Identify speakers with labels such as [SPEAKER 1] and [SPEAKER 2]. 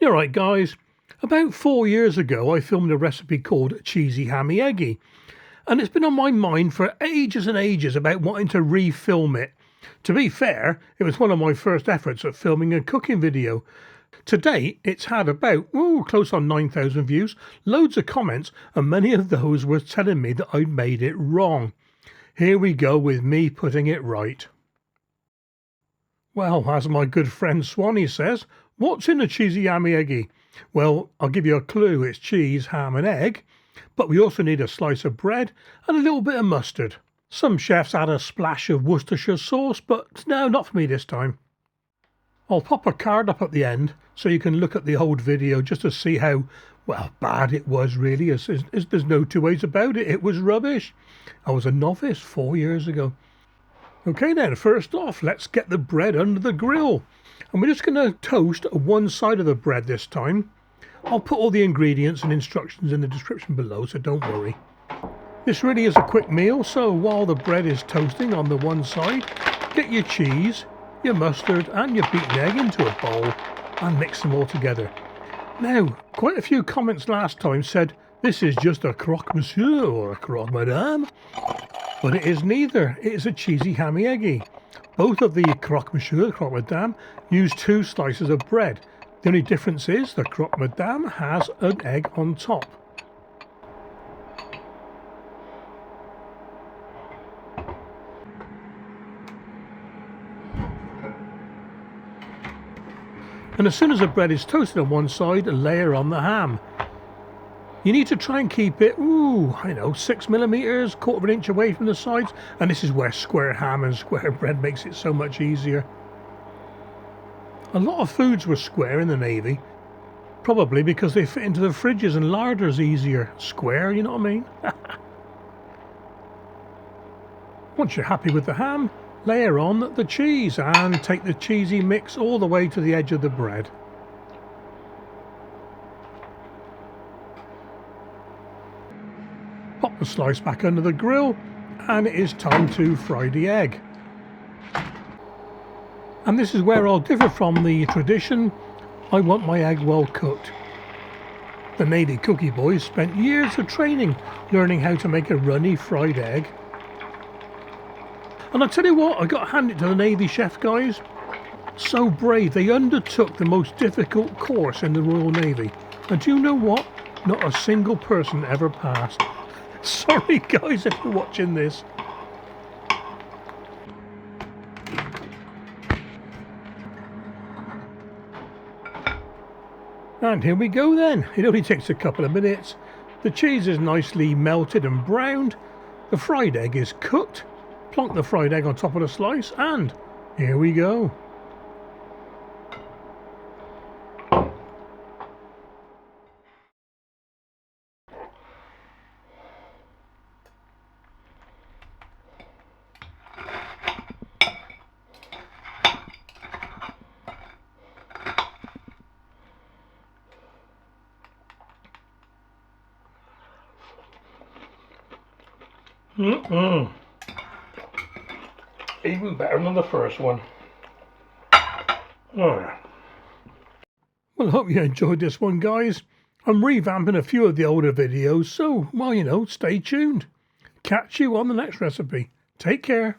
[SPEAKER 1] You're right, guys. About 4 years ago, I filmed a recipe called Cheesy Hammy Eggy, and it's been on my mind for ages and ages about wanting to refilm it. To be fair, it was one of my first efforts at filming a cooking video. To date, it's had about close on 9,000 views, loads of comments, and many of those were telling me that I'd made it wrong. Here we go with me putting it right. Well, as my good friend Swanee says, what's in a cheesy hammy eggy? Well, I'll give you a clue. It's cheese, ham and egg, but we also need a slice of bread and a little bit of mustard. Some chefs add a splash of Worcestershire sauce, but no, not for me this time. I'll pop a card up at the end so you can look at the old video just to see how, bad it was really. There's no two ways about it. It was rubbish. I was a novice 4 years ago. Okay then, first off, let's get the bread under the grill. And we're just going to toast one side of the bread this time. I'll put all the ingredients and instructions in the description below, so don't worry. This really is a quick meal, so while the bread is toasting on the one side, get your cheese, your mustard and your beaten egg into a bowl and mix them all together. Now, quite a few comments last time said this is just a croque monsieur or a croque madame. But it is neither. It is a cheesy hammy eggy. Both of the croque monsieur and croque madame use 2 slices of bread. The only difference is the croque madame has an egg on top. And as soon as the bread is toasted on one side, layer on the ham. You need to try and keep it, 6mm, quarter of an inch away from the sides. And this is where square ham and square bread makes it so much easier. A lot of foods were square in the Navy. Probably because they fit into the fridges and larders easier. Square, you know what I mean? Once you're happy with the ham, layer on the cheese and take the cheesy mix all the way to the edge of the bread. Pop the slice back under the grill and it is time to fry the egg. And this is where I'll differ from the tradition. I want my egg well cooked. The Navy cookie boys spent years of training learning how to make a runny fried egg. And I tell you what, I got to hand it to the Navy chef guys. So brave, they undertook the most difficult course in the Royal Navy. And do you know what? Not a single person ever passed. Sorry guys if you're watching this. And here we go then. It only takes a couple of minutes. The cheese is nicely melted and browned. The fried egg is cooked. Plonk the fried egg on top of the slice and here we go. Even better than the first one. Well, I hope you enjoyed this one, guys. I'm revamping a few of the older videos, so, stay tuned. Catch you on the next recipe. Take care.